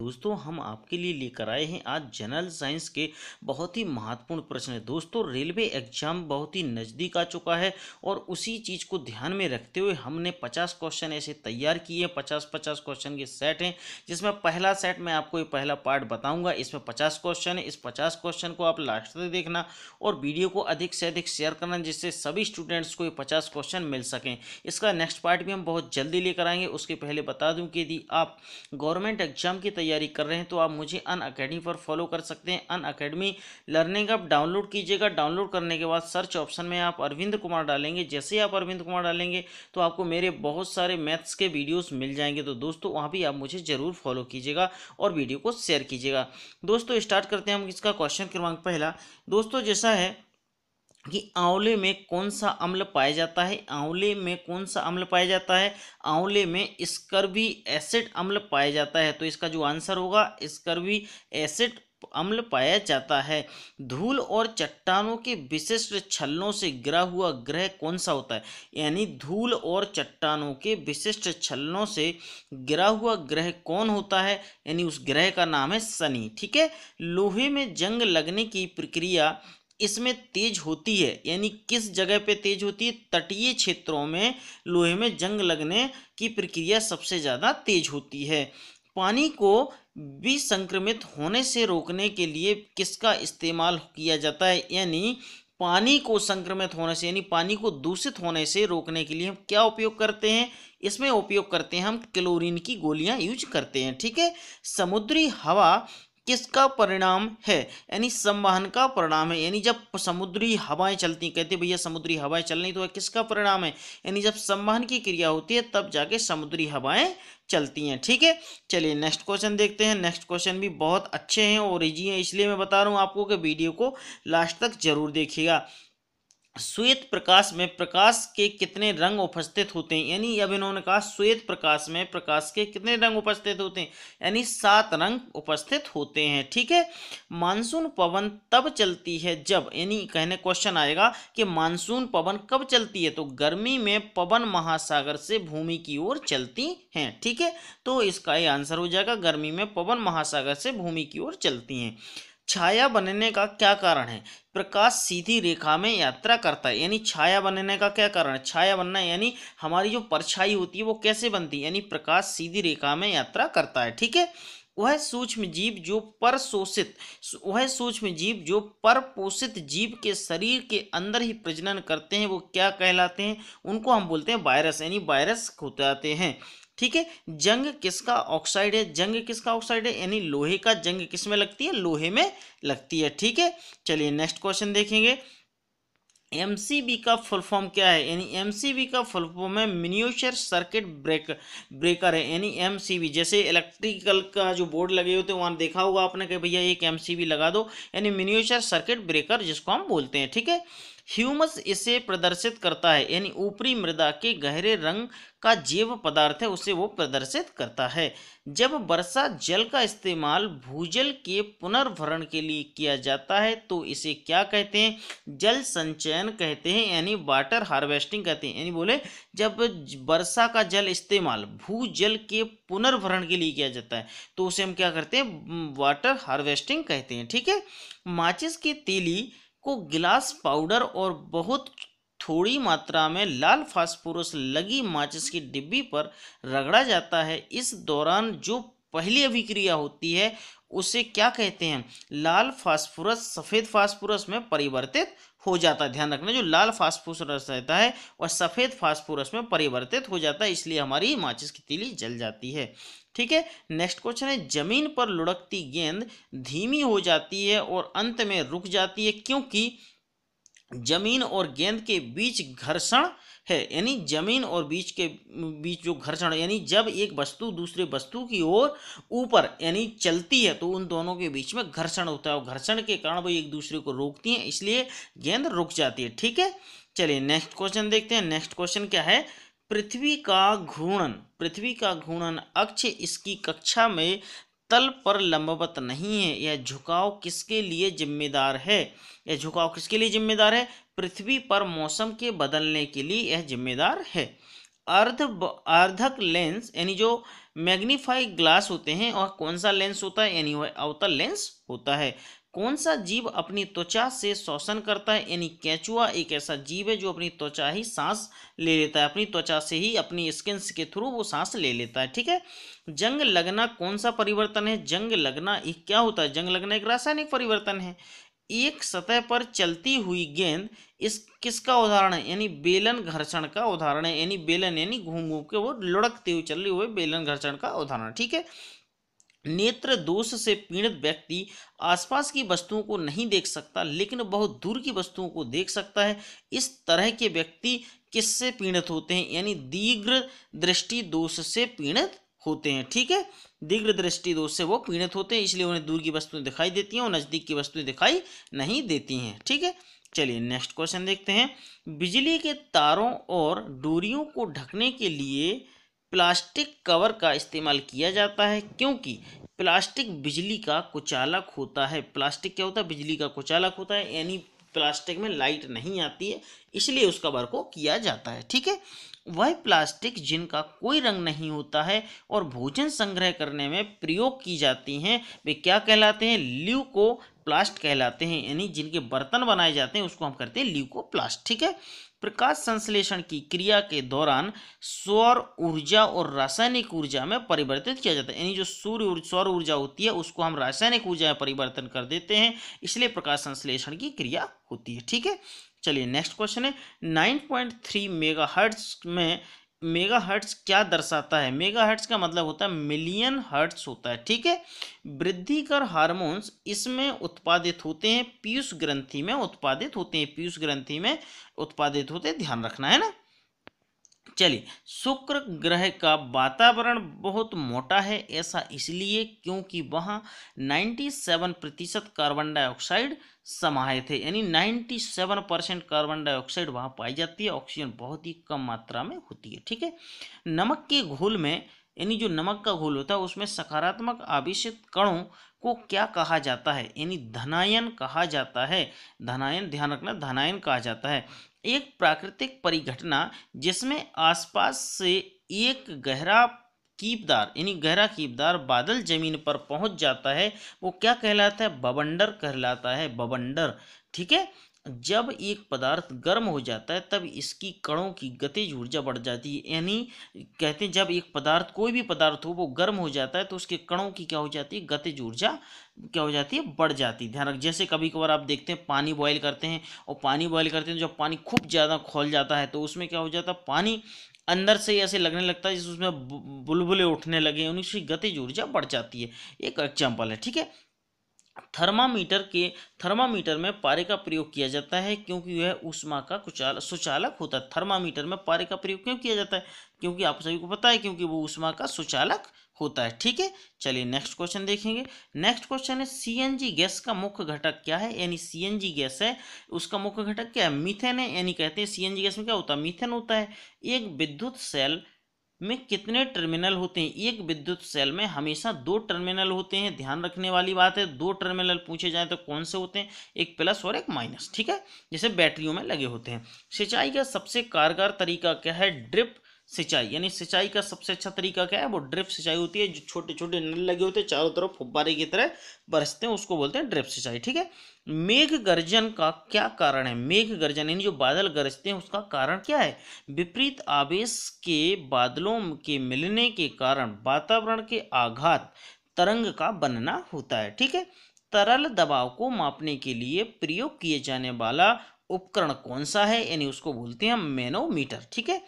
दोस्तों हम आपके लिए लेकर आए हैं आज जनरल साइंस के बहुत ही महत्वपूर्ण प्रश्न। दोस्तों रेलवे एग्जाम बहुत ही नज़दीक आ चुका है और उसी चीज़ को ध्यान में रखते हुए हमने 50 क्वेश्चन ऐसे तैयार किए। 50-50 क्वेश्चन के सेट हैं, जिसमें पहला सेट मैं आपको ये पहला पार्ट बताऊंगा। इसमें 50 क्वेश्चन है। इस 50 क्वेश्चन को आप लास्ट तक देखना और वीडियो को अधिक से अधिक शेयर करना, जिससे सभी स्टूडेंट्स को ये 50 क्वेश्चन मिल सकें। इसका नेक्स्ट पार्ट भी हम बहुत जल्दी लेकर आएंगे। उसके पहले बता दूं कि यदि आप गवर्नमेंट एग्जाम की तैयारी कर रहे हैं तो आप मुझे अनअकैडमी पर फॉलो कर सकते हैं। अनअकैडमी लर्निंग ऐप डाउनलोड कीजिएगा। डाउनलोड करने के बाद सर्च ऑप्शन में आप अरविंद कुमार डालेंगे। जैसे ही आप अरविंद कुमार डालेंगे तो आपको मेरे बहुत सारे मैथ्स के वीडियोस मिल जाएंगे। तो दोस्तों वहाँ भी आप मुझे ज़रूर फॉलो कीजिएगा और वीडियो को शेयर कीजिएगा। दोस्तों स्टार्ट करते हैं हम इसका क्वेश्चन क्रमांक पहला। दोस्तों जैसा है कि आंवले में कौन सा अम्ल पाया जाता है। आंवले में कौन सा अम्ल पाया जाता है? आंवले में स्कर्वी एसिड अम्ल पाया जाता है। तो इसका जो आंसर होगा स्कर्वी एसिड अम्ल पाया जाता है। धूल और चट्टानों के विशिष्ट छल्लों से गिरा हुआ ग्रह कौन सा होता है? यानी धूल और चट्टानों के विशिष्ट छल्लों से गिरा हुआ ग्रह कौन होता है? यानी उस ग्रह का नाम है शनि। ठीक है। लोहे में जंग लगने की प्रक्रिया इसमें तेज होती है, यानी किस जगह पे तेज होती है? तटीय क्षेत्रों में लोहे में जंग लगने की प्रक्रिया सबसे ज़्यादा तेज होती है। पानी को विसंक्रमित होने से रोकने के लिए किसका इस्तेमाल किया जाता है? यानी पानी को संक्रमित होने से, यानी पानी को दूषित होने से रोकने के लिए हम क्या उपयोग करते हैं? इसमें उपयोग करते हैं हम क्लोरीन की गोलियां यूज करते हैं। ठीक है। समुद्री हवा किसका परिणाम है? यानी संवहन का परिणाम है। यानी जब समुद्री हवाएं चलती, कहते भैया समुद्री हवाएं चल रही, तो किसका परिणाम है? यानी जब संवहन की क्रिया होती है तब जाके समुद्री हवाएं चलती हैं। ठीक है। चलिए नेक्स्ट क्वेश्चन देखते हैं। नेक्स्ट क्वेश्चन भी बहुत अच्छे हैं और इजी हैं, इसलिए मैं बता रहा हूँ आपको कि वीडियो को लास्ट तक जरूर देखिएगा। श्वेत प्रकाश में प्रकाश के कितने रंग उपस्थित होते हैं? यानी अब इन्होंने कहा श्वेत प्रकाश में प्रकाश के कितने रंग उपस्थित होते हैं? यानी 7 रंग उपस्थित होते हैं। ठीक है। मानसून पवन तब चलती है जब, यानी कहने क्वेश्चन आएगा कि मानसून पवन कब चलती है? तो गर्मी में पवन महासागर से भूमि की ओर चलती हैं। ठीक है। तो इसका ये आंसर हो जाएगा, गर्मी में पवन महासागर से भूमि की ओर चलती हैं। छाया बनने का क्या कारण है? प्रकाश सीधी रेखा में यात्रा करता है। यानी छाया बनने का क्या कारण है? छाया बनना यानी हमारी जो परछाई होती है वो कैसे बनती है? यानी प्रकाश सीधी रेखा में यात्रा करता है। ठीक है। वह सूक्ष्म जीव जो परपोषित जीव के शरीर के अंदर ही प्रजनन करते हैं वो क्या कहलाते हैं? उनको हम बोलते हैं वायरस, यानी वायरस कहलाते हैं। ठीक है। जंग किसका ऑक्साइड है? जंग किसका ऑक्साइड है? यानी लोहे का जंग किस में लगती है? लोहे में लगती है। ठीक है। चलिए नेक्स्ट क्वेश्चन देखेंगे। एमसीबी का फुल फॉर्म क्या है? यानी एमसीबी का फुल फॉर्म है मिनिएचर सर्किट ब्रेकर है। यानी एमसीबी जैसे इलेक्ट्रिकल का जो बोर्ड लगे होते हैं वहाँ देखा होगा आपने कि भैया एक एमसीबी लगा दो, यानी मिनिएचर सर्किट ब्रेकर जिसको हम बोलते हैं। ठीक है। ह्यूमस इसे प्रदर्शित करता है, यानी ऊपरी मृदा के गहरे रंग का जैव पदार्थ है उसे वो प्रदर्शित करता है। जब वर्षा जल का इस्तेमाल भूजल के पुनर्भरण के लिए किया जाता है तो इसे क्या कहते हैं? जल संचयन कहते हैं, यानी वाटर हार्वेस्टिंग कहते हैं। यानी बोले जब वर्षा का जल इस्तेमाल भूजल के पुनर्भरण के लिए किया जाता है तो उसे हम क्या करते हैं? वाटर हार्वेस्टिंग कहते हैं। ठीक है। माचिस की तीली को गिलास पाउडर और बहुत थोड़ी मात्रा में लाल फास्फोरस लगी माचिस की डिब्बी पर रगड़ा जाता है। इस दौरान जो पहली अभिक्रिया होती है उसे क्या कहते हैं? लाल फास्फोरस सफ़ेद फास्फोरस में परिवर्तित हो जाता है। ध्यान रखना, जो लाल फास्फोरस रहता है वह सफ़ेद फास्फोरस में परिवर्तित हो जाता है, इसलिए हमारी माचिस की तीली जल जाती है। ठीक है। नेक्स्ट क्वेश्चन है, जमीन पर लुढ़कती गेंद धीमी हो जाती है और अंत में रुक जाती है क्योंकि जमीन और गेंद के बीच घर्षण है। यानी जमीन और बीच जो घर्षण, यानी जब एक वस्तु दूसरे वस्तु की ओर ऊपर यानी चलती है तो उन दोनों के बीच में घर्षण होता है और घर्षण के कारण वो एक दूसरे को रोकती हैं, इसलिए गेंद रुक जाती है। ठीक है। चलिए नेक्स्ट क्वेश्चन देखते हैं। नेक्स्ट क्वेश्चन क्या है? पृथ्वी का घूर्णन अक्ष इसकी कक्षा में तल पर लंबवत नहीं है। यह झुकाव किसके लिए जिम्मेदार है? यह झुकाव किसके लिए जिम्मेदार है? पृथ्वी पर मौसम के बदलने के लिए यह जिम्मेदार है। अर्धक लेंस यानी जो मैग्नीफाई ग्लास होते हैं, और कौन सा लेंस होता है, यानी वह अवतल लेंस होता है। कौन सा जीव अपनी त्वचा से श्वसन करता है, यानी केंचुआ एक ऐसा जीव है जो अपनी त्वचा ही सांस ले लेता है, अपनी त्वचा से ही, अपनी स्किन के थ्रू वो सांस ले लेता है। ठीक है। जंग लगना कौन सा परिवर्तन है, जंग लगना एक क्या होता है, जंग लगना एक रासायनिक परिवर्तन है। एक सतह पर चलती हुई गेंद इस किसका उदाहरण है, यानी बेलन घर्षण का उदाहरण है, यानी बेलन यानी घूम घूम के वो लुढ़कते हुए चल रहे हुए बेलन घर्षण का उदाहरण। ठीक है। नेत्र दोष से पीड़ित व्यक्ति आसपास की वस्तुओं को नहीं देख सकता, लेकिन बहुत दूर की वस्तुओं को देख सकता है। इस तरह के व्यक्ति किससे पीड़ित होते हैं, यानी दीर्घ दृष्टि दोष से पीड़ित होते हैं। ठीक है। दीर्घ दृष्टि दोष से वो पीड़ित होते हैं, इसलिए उन्हें दूर की वस्तुएं दिखाई देती हैं और नजदीक की वस्तुएं दिखाई नहीं देती हैं। ठीक है। चलिए नेक्स्ट क्वेश्चन देखते हैं। बिजली के तारों और डोरियों को ढकने के लिए प्लास्टिक कवर का इस्तेमाल किया जाता है, क्योंकि प्लास्टिक बिजली का कुचालक होता है। प्लास्टिक क्या होता है, बिजली का कुचालक होता है, यानी प्लास्टिक में लाइट नहीं आती है, इसलिए उसका कवर को किया जाता है। ठीक है। वह प्लास्टिक जिनका कोई रंग नहीं होता है और भोजन संग्रह करने में प्रयोग की जाती हैं, वे क्या कहलाते हैं, ल्यूकोप्लास्ट कहलाते हैं, यानी जिनके बर्तन बनाए जाते हैं उसको हम करते हैं ल्यूकोप्लास्ट। ठीक है। प्रकाश संश्लेषण की क्रिया के दौरान सौर ऊर्जा और रासायनिक ऊर्जा में परिवर्तित किया जाता है, यानी जो सौर ऊर्जा होती है उसको हम रासायनिक ऊर्जा में परिवर्तन कर देते हैं, इसलिए प्रकाश संश्लेषण की क्रिया होती है। ठीक है। चलिए नेक्स्ट क्वेश्चन है। 9.3 मेगाहर्ट्ज में मेगाहर्ट्ज क्या दर्शाता है, मेगाहर्ट्ज का मतलब होता है मिलियन हर्ट्ज होता है। ठीक है। वृद्धिकर हार्मोन्स इसमें उत्पादित होते हैं, पीयूष ग्रंथि में उत्पादित होते हैं, पीयूष ग्रंथि में उत्पादित होते हैं, ध्यान रखना है ना। चलिए, शुक्र ग्रह का वातावरण बहुत मोटा है, ऐसा इसलिए क्योंकि वहाँ 97% कार्बन डाइऑक्साइड समाहित है, यानी 97% कार्बन डाइऑक्साइड वहाँ पाई जाती है, ऑक्सीजन बहुत ही कम मात्रा में होती है। ठीक है। नमक के घोल में, यानी जो नमक का घोल होता है उसमें सकारात्मक आवेशित कणों को क्या कहा जाता है, यानी धनायन कहा जाता है। धनायन, ध्यान रखना, धनायन कहा जाता है। एक प्राकृतिक परिघटना जिसमें आसपास से एक गहरा कीपदार, यानी गहरा कीपदार बादल जमीन पर पहुंच जाता है, वो क्या कहलाता है, बवंडर कहलाता है, बवंडर। ठीक है। जब एक पदार्थ गर्म हो जाता है तब इसकी कणों की गतिज ऊर्जा बढ़ जाती है, यानी कहते हैं जब एक पदार्थ, कोई भी पदार्थ हो, वो गर्म हो जाता है तो उसके कणों की क्या हो जाती है, गतिज ऊर्जा क्या हो जाती है, बढ़ जाती है। ध्यान रख, जैसे कभी कभार आप देखते हैं पानी बॉयल करते हैं, और पानी बॉयल करते हैं जब पानी खूब ज़्यादा खौल जाता है तो उसमें क्या हो जाता है, पानी अंदर से ऐसे लगने लगता है जैसे उसमें बुलबुले उठने लगे, उसकी गतिज ऊर्जा बढ़ जाती है। एक एग्जाम्पल है। ठीक है। थर्मामीटर में पारे का प्रयोग किया जाता है क्योंकि यह ऊष्मा का सुचालक होता है। थर्मामीटर में पारे का प्रयोग क्यों किया जाता है, क्योंकि आप सभी को पता है, क्योंकि वो ऊष्मा का सुचालक होता है। ठीक है। चलिए नेक्स्ट क्वेश्चन देखेंगे। नेक्स्ट क्वेश्चन है, सीएनजी गैस का मुख्य घटक क्या है, यानी सीएनजी गैस है उसका मुख्य घटक क्या है, मीथेन है, यानी कहते हैं सीएनजी गैस में क्या होता है, मीथेन होता है। एक विद्युत सेल में कितने टर्मिनल होते हैं, एक विद्युत सेल में हमेशा 2 टर्मिनल होते हैं, ध्यान रखने वाली बात है। 2 टर्मिनल पूछे जाए तो कौन से होते हैं, एक प्लस और एक माइनस। ठीक है। जैसे बैटरियों में लगे होते हैं। सिंचाई का सबसे कारगर तरीका क्या है, ड्रिप सिंचाई, यानी सिंचाई का सबसे अच्छा तरीका क्या है, वो ड्रिप सिंचाई होती है। जो छोटे छोटे नल लगे होते हैं चारों तरफ फुब्बारे की तरह बरसते हैं, उसको बोलते हैं ड्रिप सिंचाई। ठीक है। मेघ गर्जन का क्या कारण है, मेघ गर्जन यानी जो बादल गरजते हैं उसका कारण क्या है, विपरीत आवेश के बादलों के मिलने के कारण वातावरण के आघात तरंग का बनना होता है। ठीक है। तरल दबाव को मापने के लिए प्रयोग किए जाने वाला उपकरण कौन सा है, यानी उसको बोलते हैं मैनोमीटर। ठीक है।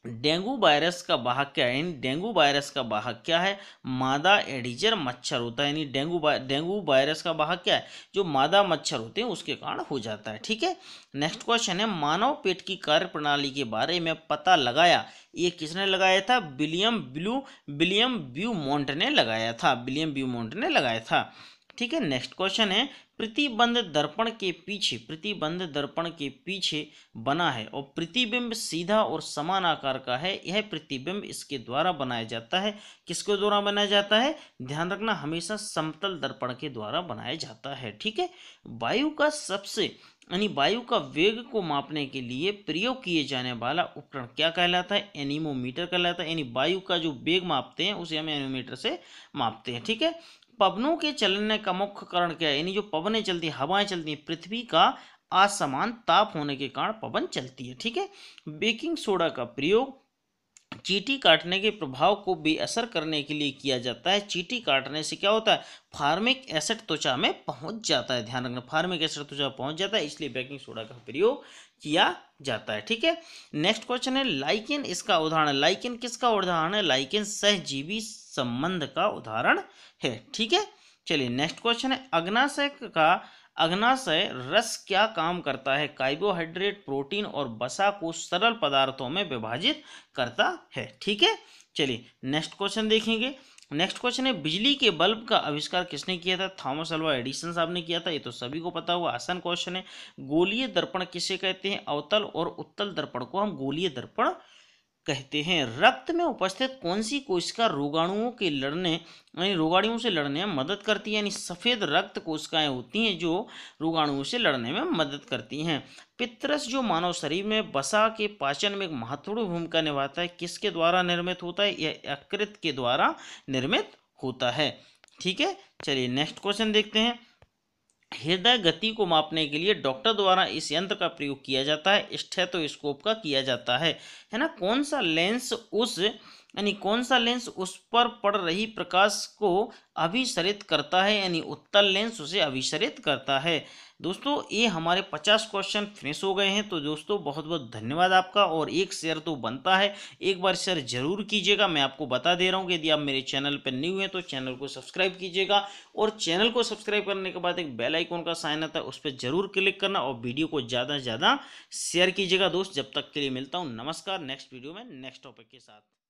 डेंगू वायरस का वाहक क्या है, यानी डेंगू वायरस का वाहक क्या है, मादा एडिजर मच्छर होता है, यानी डेंगू वायरस का वाहक क्या है, जो मादा मच्छर होते हैं उसके कारण हो जाता है। ठीक है। नेक्स्ट क्वेश्चन है, मानव पेट की कार्य प्रणाली के बारे में पता लगाया, ये किसने लगाया था, विलियम ब्यूमोंट ने लगाया था, विलियम ब्यूमोंट ने लगाया था। ठीक है। नेक्स्ट क्वेश्चन है, प्रतिबंध दर्पण के पीछे बना है और प्रतिबिंब सीधा और समान आकार का है। यह प्रतिबिंब इसके द्वारा बनाया जाता है, किसके द्वारा बनाया जाता है, ध्यान रखना, हमेशा समतल दर्पण के द्वारा बनाया जाता है। ठीक है। वायु का सबसे यानी वायु का वेग को मापने के लिए प्रयोग किए जाने वाला उपकरण क्या कहलाता है? एनीमोमीटर कहलाता है। यानी वायु का जो वेग मापते हैं उसे हम एनीमोमीटर से मापते हैं। ठीक है। पवनों के चलने का मुख्य कारण क्या है? यानी जो पवनें चलती हैं, हवाएं चलती हैं, पृथ्वी का असमान ताप होने के कारण पवन चलती है। ठीक है। बेकिंग सोडा का प्रयोग चींटी काटने के प्रभाव को बेअसर करने के लिए किया जाता है। चींटी काटने से क्या होता है? फार्मिक एसिड त्वचा में पहुंच जाता है। ध्यान रखना, फार्मिक एसिड त्वचा में पहुंच जाता है, इसलिए बेकिंग सोडा का प्रयोग किया जाता है। ठीक है। नेक्स्ट क्वेश्चन है लाइकेन इसका उदाहरण है। लाइकेन किसका उदाहरण है? लाइकेन सहजीवी संबंध का उदाहरण है। ठीक है। चलिए नेक्स्ट क्वेश्चन है अग्नाशय रस क्या काम करता है? कार्बोहाइड्रेट, प्रोटीन और वसा को सरल पदार्थों में विभाजित करता है। ठीक है। चलिए नेक्स्ट क्वेश्चन देखेंगे। नेक्स्ट क्वेश्चन है बिजली के बल्ब का आविष्कार किसने किया था? थॉमस अल्वा एडिसन साहब ने किया था। ये तो सभी को पता होगा, आसान क्वेश्चन है। गोलीय दर्पण किसे कहते हैं? अवतल और उत्तल दर्पण को हम गोलीय दर्पण कहते हैं। रक्त में उपस्थित कौन सी कोशिका रोगाणुओं से लड़ने में मदद करती है? यानी सफेद रक्त कोशिकाएं होती हैं जो रोगाणुओं से लड़ने में मदद करती हैं। पित्तरस जो मानव शरीर में वसा के पाचन में एक महत्वपूर्ण भूमिका निभाता है, किसके द्वारा निर्मित होता है? यह यकृत के द्वारा निर्मित होता है। ठीक है। चलिए नेक्स्ट क्वेश्चन देखते हैं। हृदय गति को मापने के लिए डॉक्टर द्वारा इस यंत्र का प्रयोग किया जाता है। स्टेथोस्कोप का किया जाता है ना। कौन सा लेंस उस पर पड़ रही प्रकाश को अभिसरित करता है? यानी उत्तल लेंस उसे अभिसरित करता है। दोस्तों ये हमारे 50 क्वेश्चन फिनिश हो गए हैं। तो दोस्तों बहुत बहुत धन्यवाद आपका, और एक शेयर तो बनता है, एक बार शेयर जरूर कीजिएगा। मैं आपको बता दे रहा हूँ कि यदि आप मेरे चैनल पर न्यू हैं तो चैनल को सब्सक्राइब कीजिएगा, और चैनल को सब्सक्राइब करने के बाद एक बेल आइकॉन का साइन आता है, उस पर जरूर क्लिक करना, और वीडियो को ज़्यादा से ज़्यादा शेयर कीजिएगा। दोस्त जब तक के लिए मिलता हूँ, नमस्कार। नेक्स्ट वीडियो में नेक्स्ट टॉपिक के साथ।